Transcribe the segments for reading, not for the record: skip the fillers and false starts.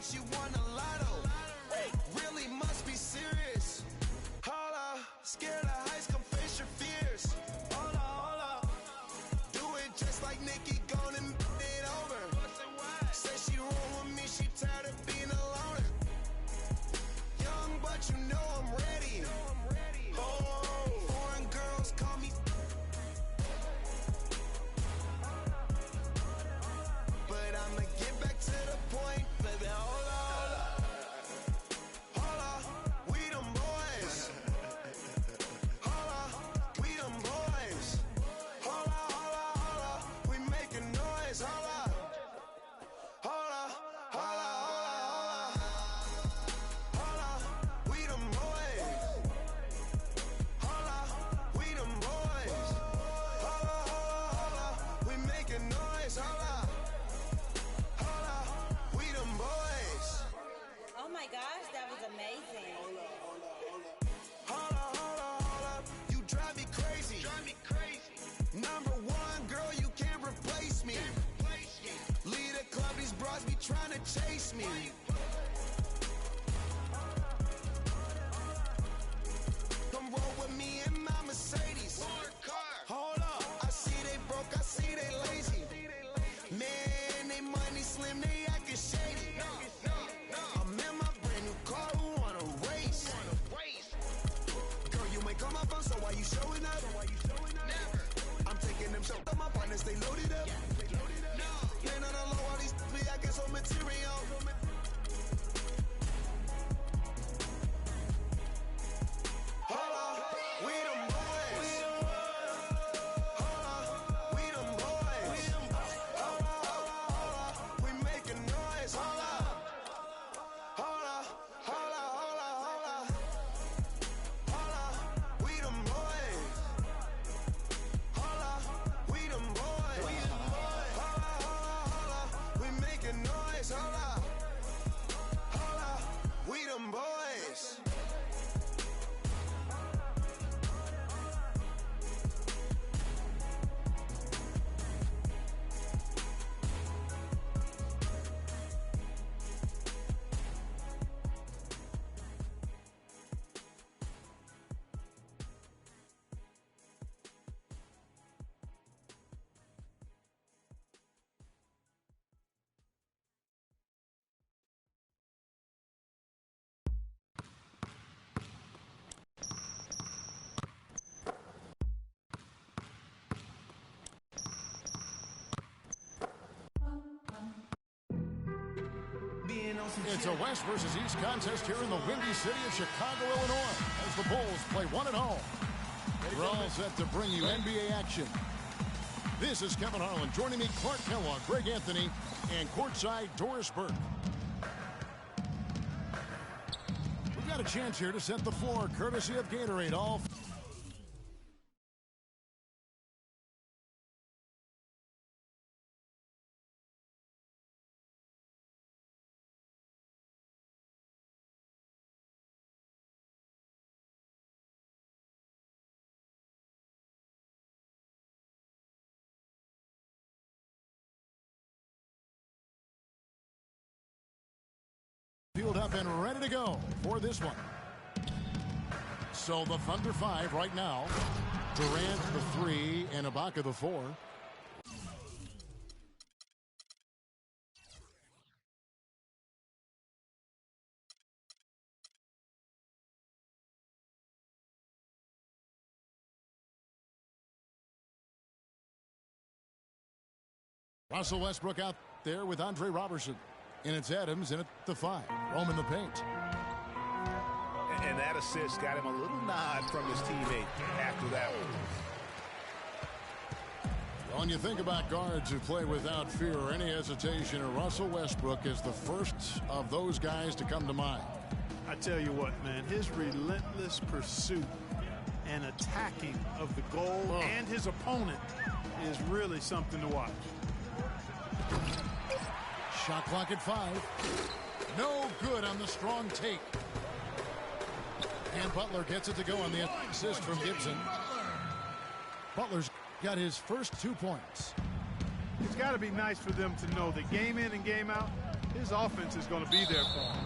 she won a lotto. Really must be serious. Holla, scared of heights, come face your fears. Holla, do it just like Nikki, gonna it over. Say she roll with me, she tired of being alone. Young, but you know I'm ready. Oh, foreign girls call me. But I'ma get back to the point, baby. Holla, we them boys. Holla, we them boys. Holla, we making noise. Holla, we them boys. Holla, we them boys. Holla, we making noise. Holla, we them boys. Oh my gosh, that was amazing. Holla, you drive me crazy. Number one, girl, you can't replace me. Lead a club, these bras be trying to chase me. Come roll with me in my Mercedes. Hold up, I see they broke, I see they lazy. Man, they money slim, they acting shady. I'm in my brand new car, who wanna race? Girl, you ain't call my phone, so why you showing up? Never. I'm taking them shots on my partners, they loaded up. Man, on the low, all these be acting so material. Holla, we them boys. Holla, we them boys. Holla, we making noise. Holla, we them boys. Holla, we them boys. Holla, we making noise. Holla, we them boys. It's a West versus East contest here in the windy city of Chicago, Illinois, as the Bulls play one at home. We're all set to bring you NBA action. This is Kevin Harlan. Joining me, Clark Kellogg, Greg Anthony, and courtside Doris Burke. We've got a chance here to set the floor, courtesy of Gatorade. All fueled up and ready to go for this one. So the Thunder 5 right now. Durant the 3 and Ibaka the 4. Russell Westbrook out there with Andre Robertson. And it's Adams in at the 5. Roman the paint. And that assist got him a little nod from his teammate after that one. When you think about guards who play without fear or any hesitation, Russell Westbrook is the first of those guys to come to mind. I tell you what, man, his relentless pursuit and attacking of the goal and his opponent is really something to watch. Shot clock at 5. No good on the strong take. And Butler gets it to go on the assist from Gibson. Butler's got his first 2 points. It's got to be nice for them to know that game in and game out, his offense is going to be there for him.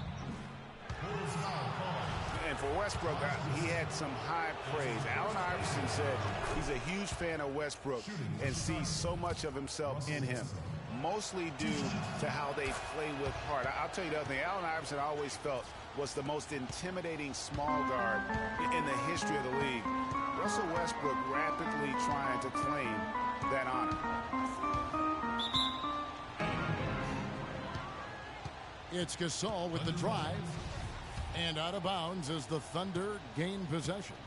And for Westbrook, he had some high praise. Allen Iverson said he's a huge fan of Westbrook and sees so much of himself in him, mostly due to how they play with heart. I'll tell you the other thing, Allen Iverson I always felt was the most intimidating small guard in the history of the league. Russell Westbrook rapidly trying to claim that honor. It's Gasol with the drive. And out of bounds as the Thunder gain possession.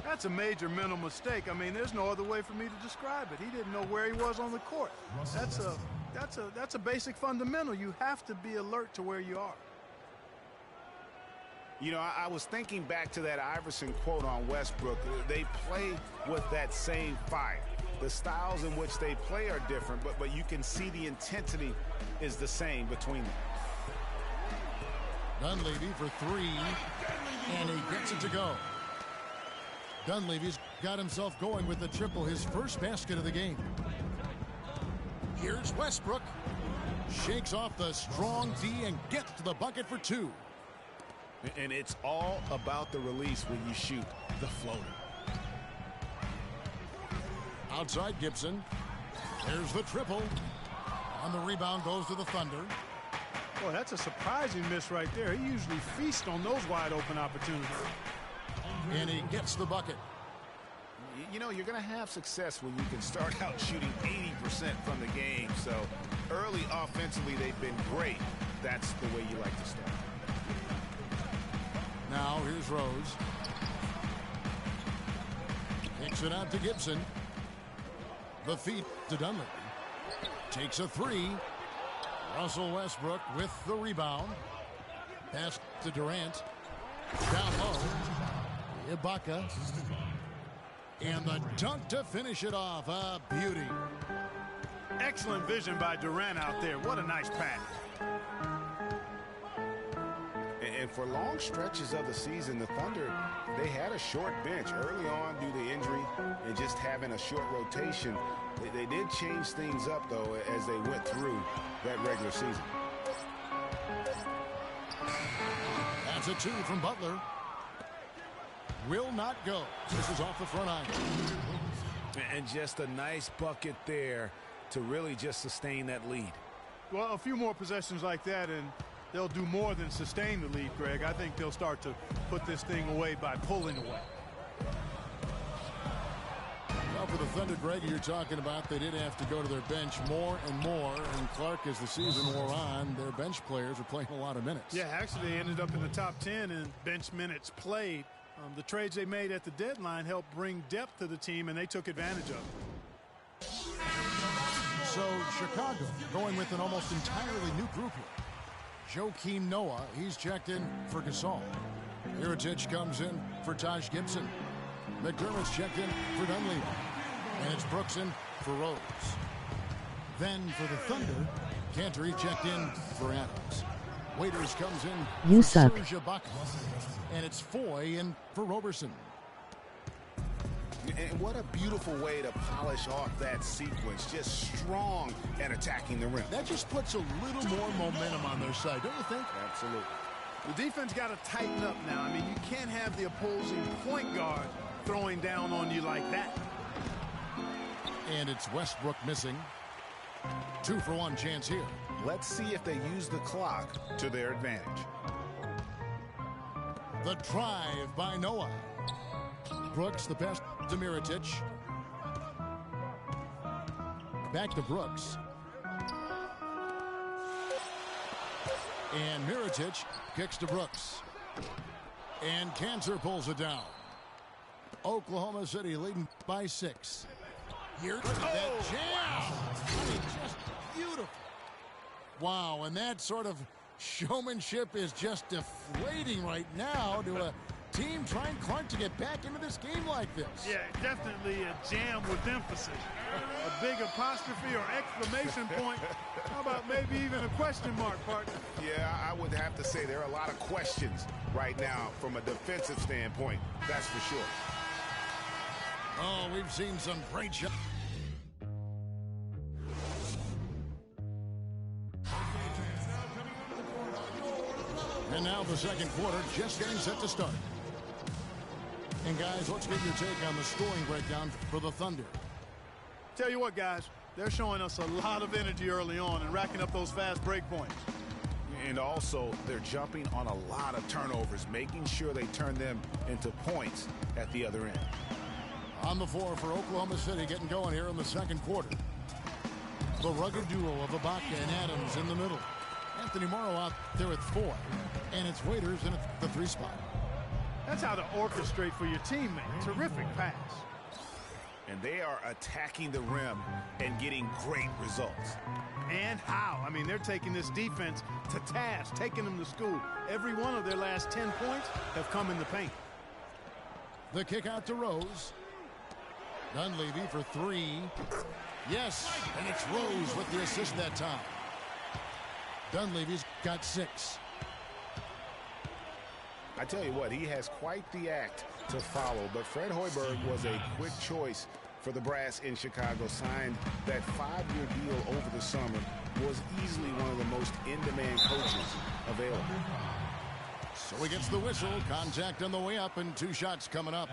That's a major mental mistake. I mean, there's no other way for me to describe it. He didn't know where he was on the court. That's a basic fundamental. You have to be alert to where you are. You know, I was thinking back to that Iverson quote on Westbrook. They play with that same fire. The styles in which they play are different, but you can see the intensity is the same between them. Dunleavy for three, and he gets it to go. Dunleavy's got himself going with the triple, his first basket of the game. Here's Westbrook. Shakes off the strong D and gets to the bucket for two. And it's all about the release when you shoot the floater. Outside Gibson. There's the triple. On the rebound goes to the Thunder. Boy, that's a surprising miss right there. He usually feasts on those wide open opportunities. And he gets the bucket. You know, you're going to have success when you can start out shooting 80% from the game. So early offensively, they've been great. That's the way you like to start. Now here's Rose. Kicks it out to Gibson. The feed to Dunleavy. Takes a three. Russell Westbrook with the rebound. Pass to Terrance. Down low. Ibaka. And the dunk to finish it off. A beauty. Excellent vision by Durant out there. What a nice pass. And for long stretches of the season, the Thunder, they had a short bench early on due to injury and just having a short rotation. They did change things up, though, as they went through that regular season. That's a two from Butler. Will not go. This is off the front iron. And just a nice bucket there to really just sustain that lead. Well, a few more possessions like that, and they'll do more than sustain the lead, Greg. I think they'll start to put this thing away by pulling away. Well, for the Thunder, Greg, you're talking about, they did have to go to their bench more and more. And Clark, as the season wore on, their bench players were playing a lot of minutes. Yeah, actually, they ended up in the top 10 in bench minutes played. The trades they made at the deadline helped bring depth to the team, and they took advantage of it. So Chicago going with an almost entirely new group here. Joakim Noah, he's checked in for Gasol. Mirotic comes in for Taj Gibson. McDermott's checked in for Dunleavy. And it's Brooks in for Rose. Then for the Thunder, Cantor checked in for Adams. Waiters comes in You for suck. Serge Ibaka. And it's Foy in for Roberson. And what a beautiful way to polish off that sequence. Just strong and attacking the rim. That just puts a little more momentum on their side, don't you think? Absolutely. The defense got to tighten up now. I mean, you can't have the opposing point guard throwing down on you like that. And it's Westbrook missing. 2-for-1 chance here. Let's see if they use the clock to their advantage. The drive by Noah. Brooks, the pass to Mirotic. Back to Brooks. And Mirotic kicks to Brooks. And Cantor pulls it down. Oklahoma City leading by 6. Here's that jam. I mean, just beautiful. Wow, and that sort of showmanship is just deflating right now to a team trying Clark to get back into this game like this. Yeah, definitely a jam with emphasis. A big apostrophe or exclamation point. How about maybe even a question mark, partner? Yeah, I would have to say there are a lot of questions right now from a defensive standpoint. That's for sure. Oh, we've seen some great shots. And now the second quarter just getting set to start. And guys, let's get your take on the scoring breakdown for the Thunder. Tell you what, guys, they're showing us a lot of energy early on and racking up those fast break points. And also, they're jumping on a lot of turnovers, making sure they turn them into points at the other end. On the floor for Oklahoma City, getting going here in the second quarter. The rugged duo of Ibaka and Adams in the middle. Anthony Morrow out there at 4. And it's Waiters in at the 3 spot. That's how to orchestrate for your teammate. Terrific pass. And they are attacking the rim and getting great results. And how? I mean, they're taking this defense to task, taking them to school. Every one of their last 10 points have come in the paint. The kick out to Rose. Dunleavy for 3. Yes, and it's Rose with the assist that time. Dunleavy's got 6. I tell you what, he has quite the act to follow, but Fred Hoiberg was a quick choice for the brass in Chicago. Signed that 5-year deal over the summer, was easily one of the most in-demand coaches available. So he gets the whistle, contact on the way up, and 2 shots coming up.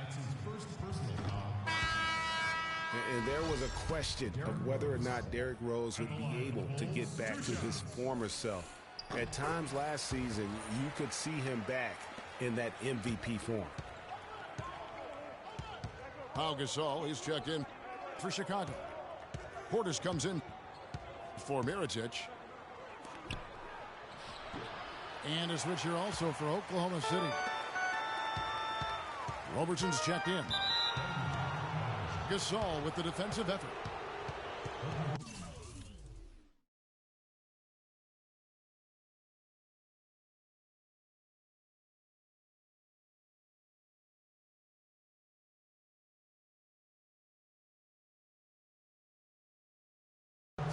And there was a question of whether or not Derrick Rose would be able to get back to his former self. At times last season, you could see him back in that MVP form. Pau Gasol, he's checked in for Chicago. Portis comes in for Mirotic. And a switch here also for Oklahoma City. Robertson's checked in. Gasol with the defensive effort.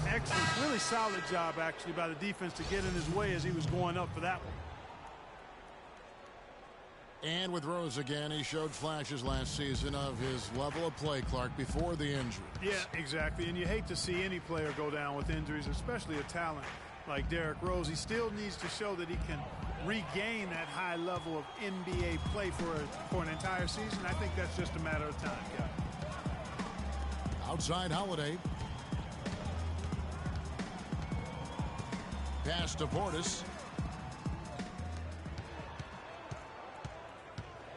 Excellent, really solid job actually by the defense to get in his way as he was going up for that one. And with Rose again, he showed flashes last season of his level of play, Clark, before the injury. Yeah, exactly. And you hate to see any player go down with injuries, especially a talent like Derrick Rose. He still needs to show that he can regain that high level of NBA play for an entire season. I think that's just a matter of time, guys. Outside Holiday. Pass to Portis.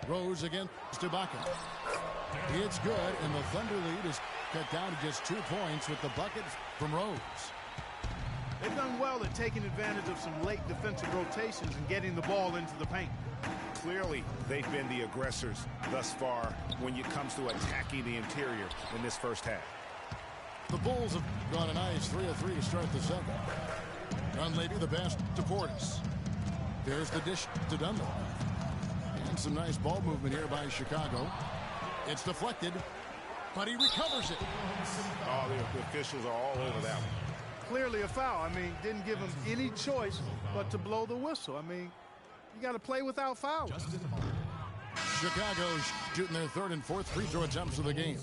Rose against Ibaka. It's good, and the Thunder lead is cut down to just 2 points with the bucket from Rose. They've done well at taking advantage of some late defensive rotations and getting the ball into the paint. Clearly, they've been the aggressors thus far when it comes to attacking the interior in this first half. The Bulls have gone a nice 3 of 3 to start the second. Dunleavy the pass to Portis. There's the dish to Dunleavy. And some nice ball movement here by Chicago. It's deflected, but he recovers it. Oh, the officials are all over that one. Clearly a foul. I mean, didn't give him any choice but to blow the whistle. I mean, you got to play without fouls. Chicago shooting their 3rd and 4th free throw attempts of the game.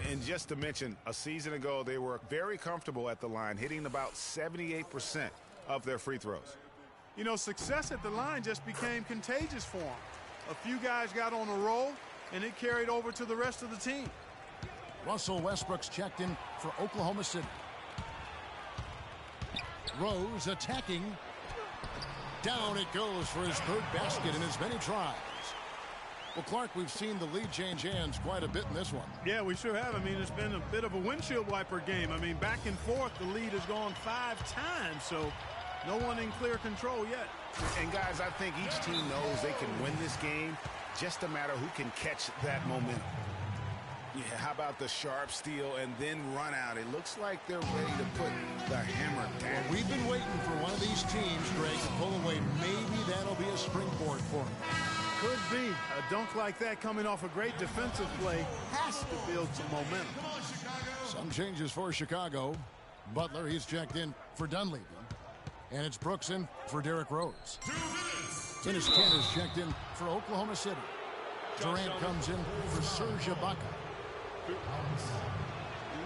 And just to mention, a season ago, they were very comfortable at the line, hitting about 78% of their free throws. You know, success at the line just became contagious for them. A few guys got on a roll, and it carried over to the rest of the team. Russell Westbrook's checked in for Oklahoma City. Rose attacking. Down it goes for his 3rd basket in as many tries. Well, Clark, we've seen the lead change hands quite a bit in this one. Yeah, we sure have. I mean, it's been a bit of a windshield wiper game. I mean, back and forth, the lead has gone 5 times, so no one in clear control yet. And, guys, I think each team knows they can win this game. Just a matter who can catch that momentum. Yeah, how about the sharp steal and then run out? It looks like they're ready to put the hammer down. Well, we've been waiting for one of these teams, Greg, to pull away. Maybe that'll be a springboard for them. Could be. A dunk like that coming off a great defensive play has to build some momentum. Some changes for Chicago. Butler, he's checked in for Dunleavy. And it's Brooks in for Derrick Rose. Dennis Kent is checked in for Oklahoma City. Durant comes in for Serge Ibaka.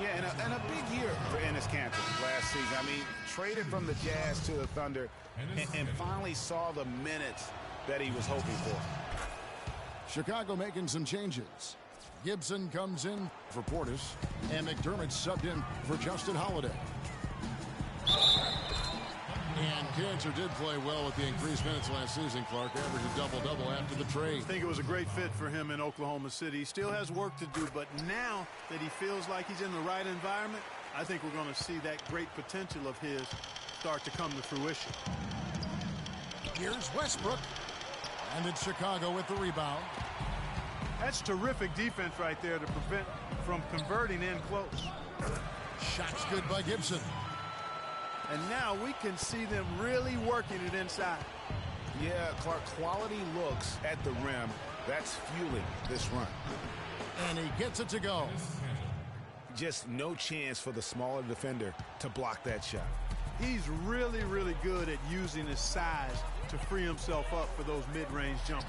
Yeah, and a big year for Enes Kanter last season. I mean, traded from the Jazz to the Thunder and finally saw the minutes that he was hoping for. Chicago making some changes. Gibson comes in for Portis, and McDermott subbed in for Justin Holiday. And Cantor did play well with the increased minutes last season, Clark. Averaged a double-double after the trade. I think it was a great fit for him in Oklahoma City. He still has work to do, but now that he feels like he's in the right environment, I think we're going to see that great potential of his start to come to fruition. Here's Westbrook. And it's Chicago with the rebound. That's terrific defense right there to prevent from converting in close. Shot's good by Gibson. And now we can see them really working it inside. Yeah, Clark, quality looks at the rim. That's fueling this run. And he gets it to go. Just no chance for the smaller defender to block that shot. He's really, really good at using his size to free himself up for those mid-range jumpers.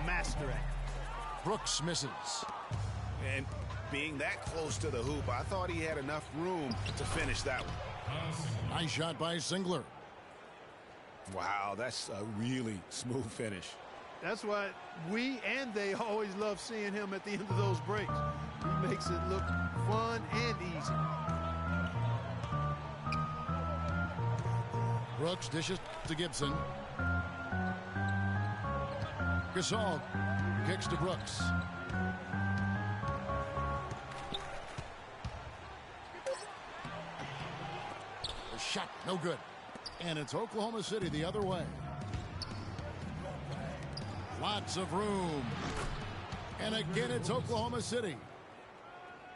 A master at it. Brooks misses. And being that close to the hoop, I thought he had enough room to finish that one. Nice shot by Singler. Wow, that's a really smooth finish. That's why we and they always love seeing him at the end of those breaks. He makes it look fun and easy. Brooks dishes to Gibson. Gasol kicks to Brooks. The shot, no good. And it's Oklahoma City the other way. Lots of room. And again, it's Oklahoma City.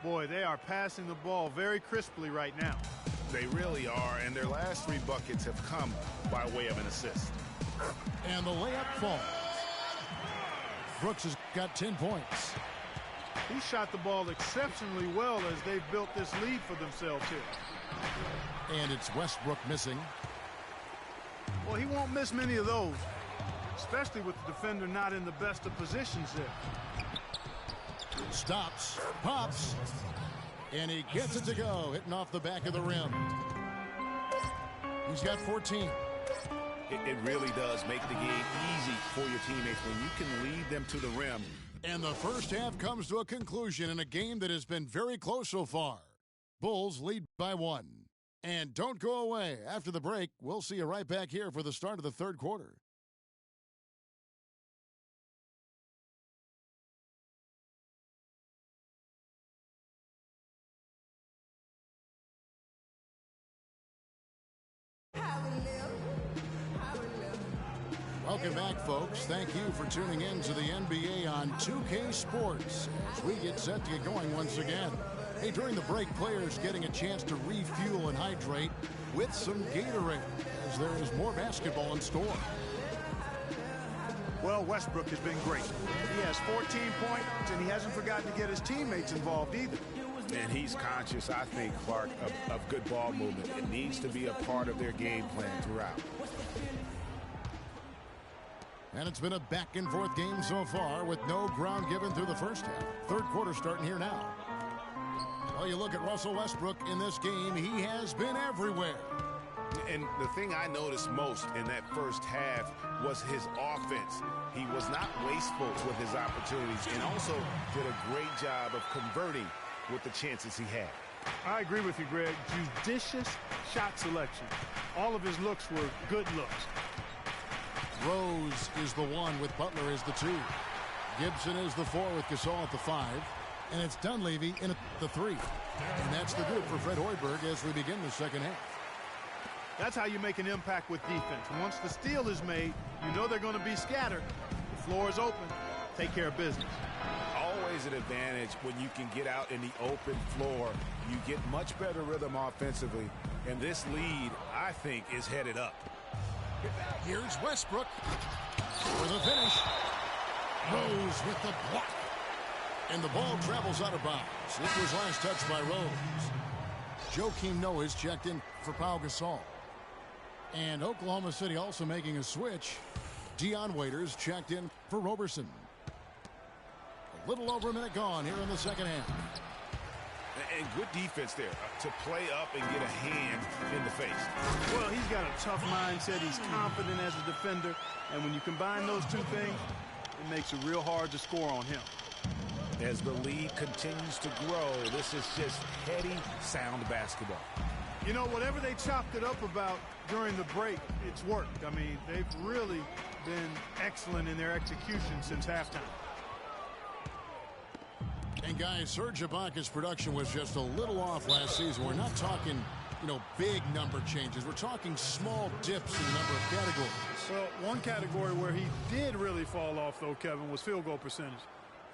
Boy, they are passing the ball very crisply right now. They really are, and their last 3 buckets have come by way of an assist. And the layup falls. Brooks has got 10 points. He shot the ball exceptionally well as they've built this lead for themselves here. And it's Westbrook missing. Well, he won't miss many of those, especially with the defender not in the best of positions there. Stops, pops, and he gets it to go, hitting off the back of the rim. He's got 14. It really does make the game easy for your teammates when you can lead them to the rim. And the first half comes to a conclusion in a game that has been very close so far. Bulls lead by 1. And don't go away. After the break, we'll see you right back here for the start of the third quarter. Welcome back, folks. Thank you for tuning in to the NBA on 2K Sports as we get set to get going once again. Hey, during the break, players getting a chance to refuel and hydrate with some Gatorade as there is more basketball in store. Well, Westbrook has been great. He has 14 points, and he hasn't forgotten to get his teammates involved either. And he's conscious, I think, Clark, of good ball movement. It needs to be a part of their game plan throughout. And it's been a back-and-forth game so far with no ground given through the first half. Third quarter starting here now. Well, you look at Russell Westbrook in this game, he has been everywhere. And the thing I noticed most in that first half was his offense. He was not wasteful with his opportunities and also did a great job of converting with the chances he had. I agree with you, Greg. Judicious shot selection. All of his looks were good looks. Rose is the 1 with Butler as the 2. Gibson is the 4 with Gasol at the 5. And it's Dunleavy in at the 3. And that's the good for Fred Hoiberg as we begin the second half. That's how you make an impact with defense. Once the steal is made, you know they're going to be scattered. The floor is open. Take care of business. Always an advantage when you can get out in the open floor. You get much better rhythm offensively. And this lead, I think, is headed up. Here's Westbrook for the finish. Rose with the block. And the ball travels out of bounds. It was last touched by Rose. Joakim Noah is checked in for Pau Gasol. And Oklahoma City also making a switch. Dion Waiters checked in for Roberson. A little over a minute gone here in the second half. And good defense there to play up and get a hand in the face. Well, he's got a tough mindset. He's confident as a defender. And when you combine those two things, it makes it real hard to score on him. As the lead continues to grow, this is just heady, sound basketball. You know, whatever they chopped it up about during the break, it's worked. I mean, they've really been excellent in their execution since halftime. And guys, Serge Ibaka's production was just a little off last season. We're not talking, big number changes. We're talking small dips in a number of categories. Well, one category where he did really fall off, though, Kevin, was field goal percentage.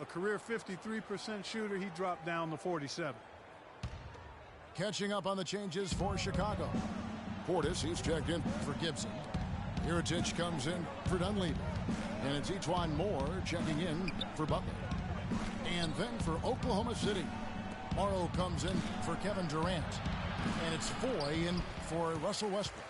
A career 53% shooter, he dropped down to 47. Catching up on the changes for Chicago. Portis, he's checked in for Gibson. Mirotic comes in for Dunleavy. And it's Etuan Moore checking in for Butler. And then for Oklahoma City, Morrow comes in for Kevin Durant. And it's Foy in for Russell Westbrook.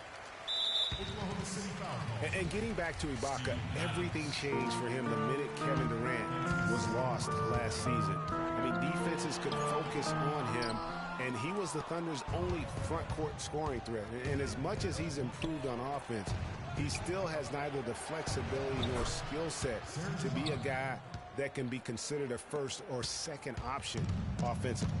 And getting back to Ibaka, everything changed for him the minute Kevin Durant was lost last season. I mean, defenses could focus on him, and he was the Thunder's only front court scoring threat. And as much as he's improved on offense, he still has neither the flexibility nor skill set to be a guy that can be considered a first or second option offensively.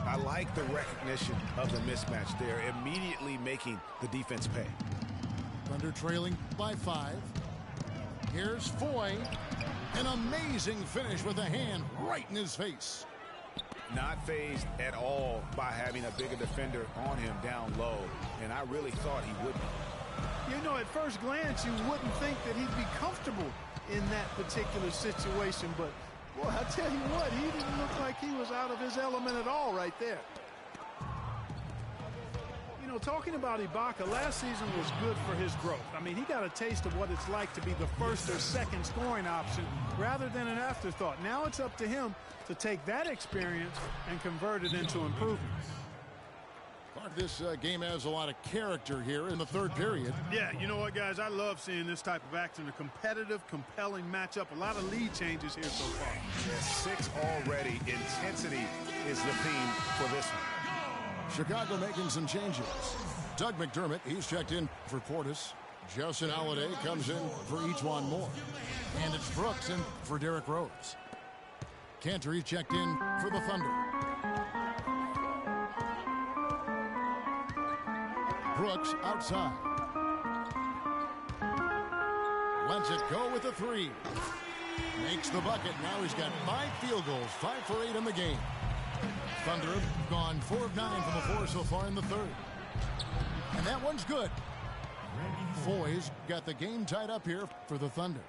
I like the recognition of the mismatch there, immediately making the defense pay. Thunder trailing by 5. Here's Foy. An amazing finish with a hand right in his face. Not fazed at all by having a bigger defender on him down low, and I really thought he would be. You know, at first glance, you wouldn't think that he'd be comfortable in that particular situation, but boy, I tell you what, he didn't look like he was out of his element at all right there. You know, talking about Ibaka, last season was good for his growth. I mean, he got a taste of what it's like to be the first or second scoring option rather than an afterthought. Now it's up to him to take that experience and convert it into improvements. This game has a lot of character here in the third period. Yeah, you know what, guys? I love seeing this type of action, a competitive, compelling matchup. A lot of lead changes here so far. Yeah, 6 already. Intensity is the theme for this one. Chicago making some changes. Doug McDermott, he's checked in for Portis. Justin Holiday comes in for Etuan Moore. And it's Brooks in for Derrick Rose. Cantor, he's checked in for the Thunder. Brooks outside. Lets it go with a 3. Makes the bucket. Now he's got 5 field goals, 5 for 8 in the game. Thunder have gone 4 of 9 from the floor so far in the third. And that one's good. Foy's got the game tied up here for the Thunder.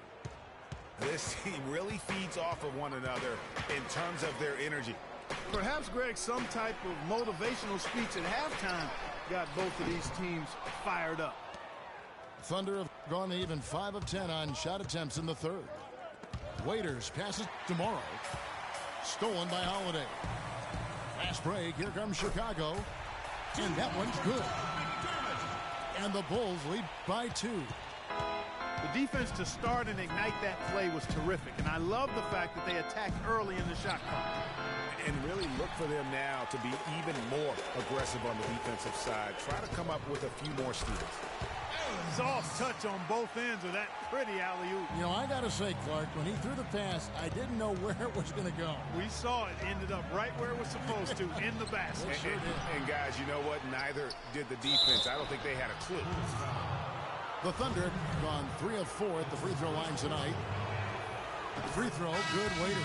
This team really feeds off of one another in terms of their energy. Perhaps, Greg, some type of motivational speech at halftime got both of these teams fired up. Thunder have gone even 5 of 10 on shot attempts in the third. Waiters passes to Morrow. Stolen by Holiday. Fast break. Here comes Chicago. And that one's good. And the Bulls lead by 2. The defense to start and ignite that play was terrific. And I love the fact that they attacked early in the shot clock. And really look for them now to be even more aggressive on the defensive side. Try to come up with a few more steals. Soft touch on both ends of that pretty alley-oop. You know, I got to say, Clark, when he threw the pass, I didn't know where it was going to go. We saw it ended up right where it was supposed to, in the basket. And guys, you know what? Neither did the defense. I don't think they had a clue. The Thunder have gone 3 of 4 at the free throw line tonight. Free throw, good. Waiters.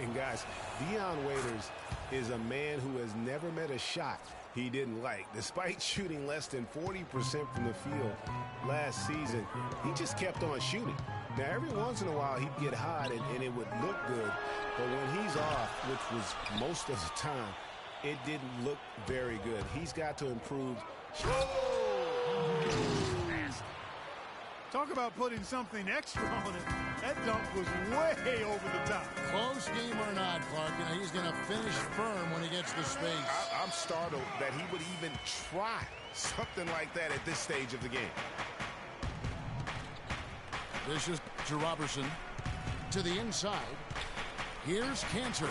And guys, Dion Waiters is a man who has never met a shot he didn't like. Despite shooting less than 40% from the field last season, he just kept on shooting. Now, every once in a while, he'd get hot and it would look good. But when he's off, which was most of the time, it didn't look very good. He's got to improve. Talk about putting something extra on it. That dunk was way over the top. Close game or not, Clark, you know, he's going to finish firm when he gets the space. I'm startled that he would even try something like that at this stage of the game. This is to Robertson to the inside. Here's Cantor.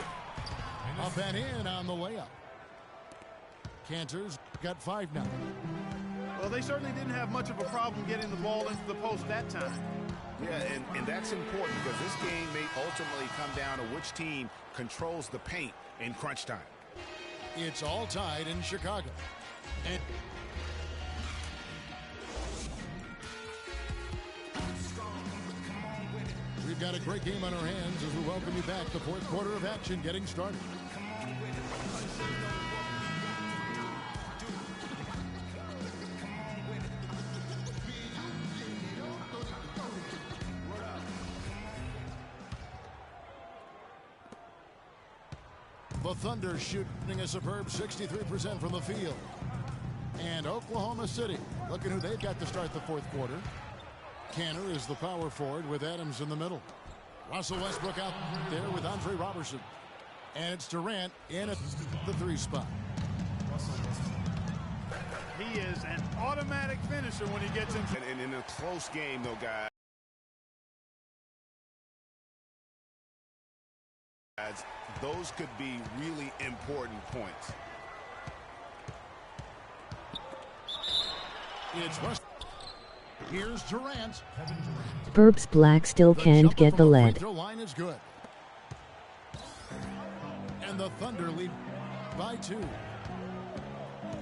Up and in on the layup. Cantor's got 5 now. Well, they certainly didn't have much of a problem getting the ball into the post that time. Yeah, and that's important because this game may ultimately come down to which team controls the paint in crunch time. It's all tied in Chicago. And we've got a great game on our hands as we welcome you back. The fourth quarter of action getting started. The Thunder shooting a superb 63% from the field. And Oklahoma City, looking who they've got to start the fourth quarter. Cantor is the power forward with Adams in the middle. Russell Westbrook out there with Andre Robertson. And it's Durant in at the 3 spot. He is an automatic finisher when he gets into. And in a close game, though, guys, those could be really important points. It's West. Here's Terrance. Burbs Black still can't get the lead. The line is good. And the Thunder lead by 2.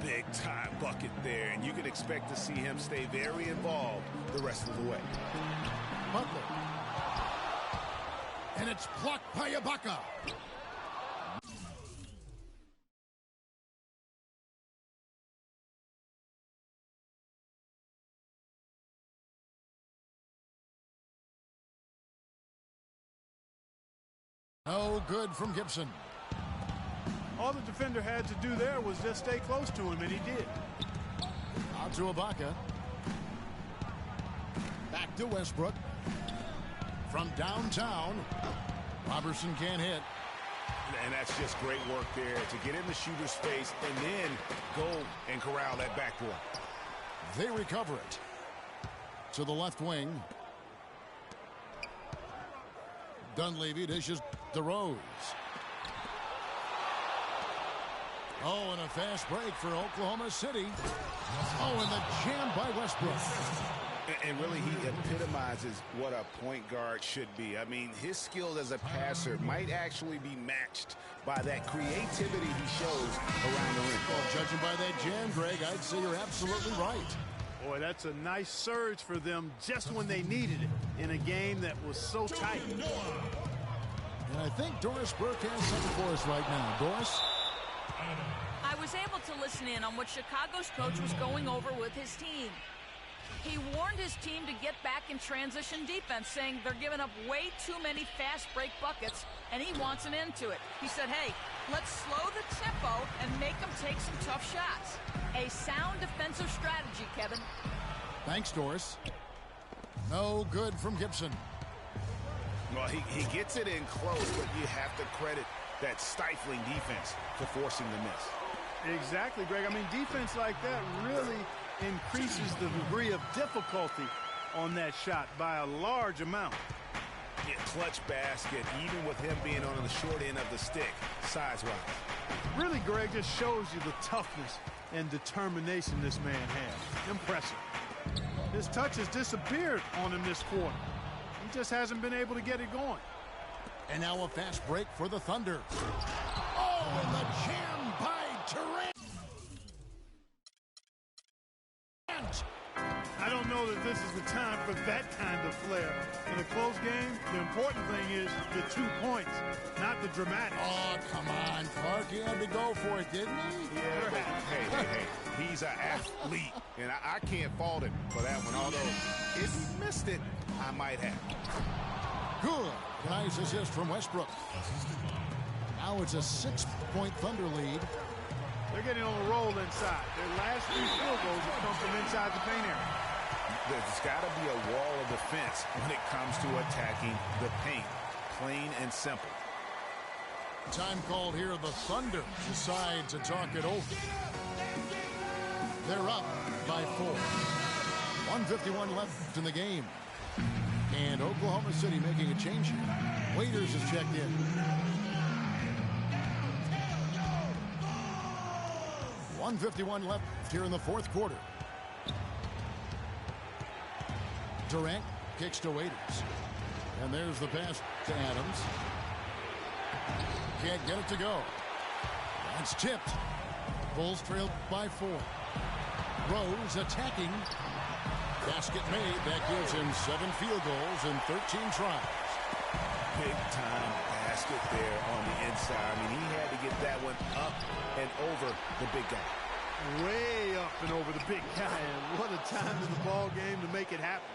Big time bucket there, and you can expect to see him stay very involved the rest of the way. Butler. And it's blocked by Ibaka. No good from Gibson. All the defender had to do there was just stay close to him, and he did. Out to Ibaka. Back to Westbrook. From downtown. Robertson can't hit. And that's just great work there to get in the shooter's face and then go and corral that backboard. They recover it. To the left wing. Dunleavy dishes DeRose. Oh, and a fast break for Oklahoma City. Oh, and the jam by Westbrook. And really, he epitomizes what a point guard should be. I mean, his skill as a passer might actually be matched by that creativity he shows around the rim. Well, judging by that jam, Greg, I'd say you're absolutely right. Boy, that's a nice surge for them just when they needed it in a game that was so tight. And I think Doris Burke has something for us right now. Doris? I was able to listen in on what Chicago's coach was going over with his team. He warned his team to get back in transition defense, saying they're giving up way too many fast break buckets, and he wants an end to it. He said, hey, let's slow the tempo and make them take some tough shots. A sound defensive strategy, Kevin. Thanks, Doris. No good from Gibson. Well, he gets it in close, but you have to credit that stifling defense for forcing the miss. Exactly, Greg. I mean, defense like that really increases the degree of difficulty on that shot by a large amount. Yeah, clutch basket, even with him being on the short end of the stick, size-wise. Really, Greg, just shows you the toughness and determination this man has. Impressive. His touch has disappeared on him this quarter. He just hasn't been able to get it going. And now a fast break for the Thunder. Oh, and the jam by Terrance. I don't know that this is the time for that kind of flair. In a close game, the important thing is the 2 points, not the dramatics. Oh, come on, Clark. He had to go for it, didn't he? Yeah, but hey. He's an athlete, and I can't fault him for that one. Although, if he missed it, I might have. Good. Nice assist from Westbrook. Now it's a 6-point Thunder lead. They're getting on a roll inside. Their last 3 field goals have come from inside the paint area. There's got to be a wall of defense when it comes to attacking the paint. Plain and simple. Time called here. The Thunder decide to talk it over. They're up by 4. 1:51 left in the game. And Oklahoma City making a change here. Waiters is checked in. .151 left here in the fourth quarter. Durant kicks to Waiters. And there's the pass to Adams. Can't get it to go. That's tipped. Bulls trailed by 4. Rose attacking. Basket made. That gives him 7 field goals in 13 tries. Big time basket there on the inside. I mean, he had to get that one up and over the big guy. Way up and over the big guy. And what a time in the ball game to make it happen.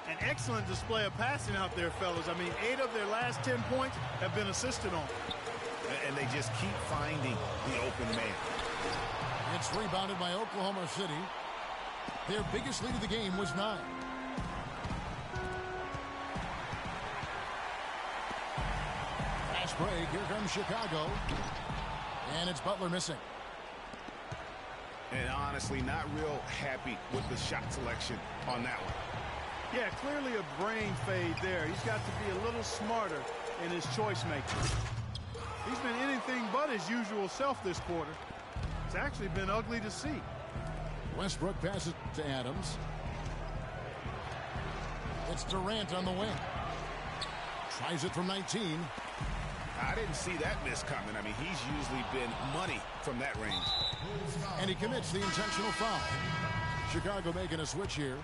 An excellent display of passing out there, fellas. I mean, 8 of their last 10 points have been assisted on. And they just keep finding the open man. It's rebounded by Oklahoma City. Their biggest lead of the game was 9. Fast break. Here comes Chicago. And it's Butler missing. And honestly, not real happy with the shot selection on that one. Yeah, clearly a brain fade there. He's got to be a little smarter in his choice making. He's been anything but his usual self this quarter. It's actually been ugly to see. Westbrook passes to Adams. It's Durant on the wing. Tries it from 19. I didn't see that miss coming. I mean, he's usually been money from that range. And he commits the intentional foul. Chicago making a switch here.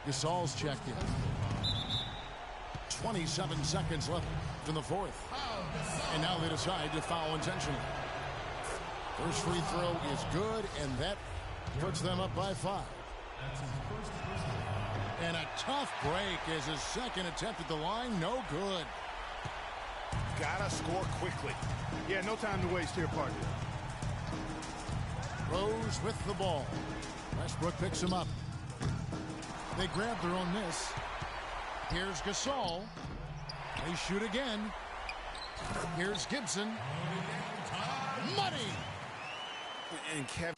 Gasol's checked in. 27 seconds left in the fourth. And now they decide to foul intentionally. First free throw is good, and that puts them up by 5. And a tough break as his second attempt at the line. No good. Gotta score quickly. Yeah, no time to waste here, partner. Rose with the ball. Westbrook picks him up. They grab their own miss. Here's Gasol. They shoot again. Here's Gibson. Money! And Kevin,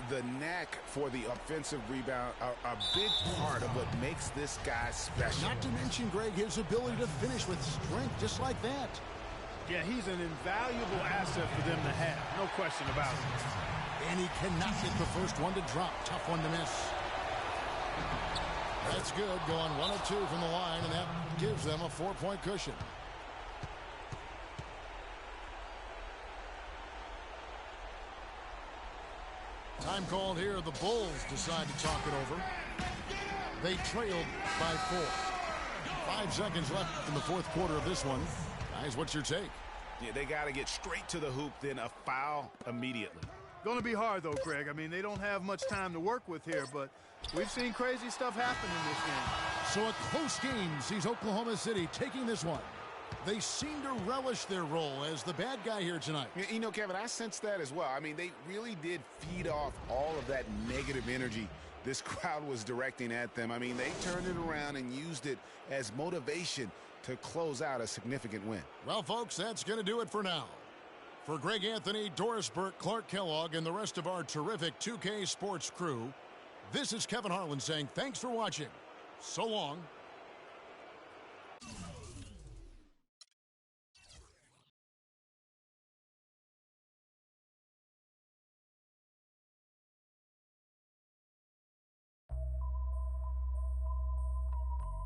the knack for the offensive rebound are a big part of what makes this guy special. Not to mention, Greg, his ability to finish with strength just like that. Yeah, he's an invaluable asset for them to have. No question about it. And he cannot get the first one to drop. Tough one to miss. That's good. Going 1 of 2 from the line, and that gives them a 4-point cushion. Time called here. The Bulls decide to talk it over. They trailed by 4. 5 seconds left in the fourth quarter of this one. Guys, what's your take? Yeah, they got to get straight to the hoop, then a foul immediately. Going to be hard, though, Greg. I mean, they don't have much time to work with here, but we've seen crazy stuff happen in this game. So a close game sees Oklahoma City taking this one. They seem to relish their role as the bad guy here tonight. You know, Kevin, I sense that as well. I mean, they really did feed off all of that negative energy this crowd was directing at them. I mean, they turned it around and used it as motivation to close out a significant win. Well, folks, that's going to do it for now. For Greg Anthony, Doris Burke, Clark Kellogg, and the rest of our terrific 2K Sports crew, this is Kevin Harlan saying thanks for watching. So long.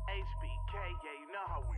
HBK, yeah, you know how we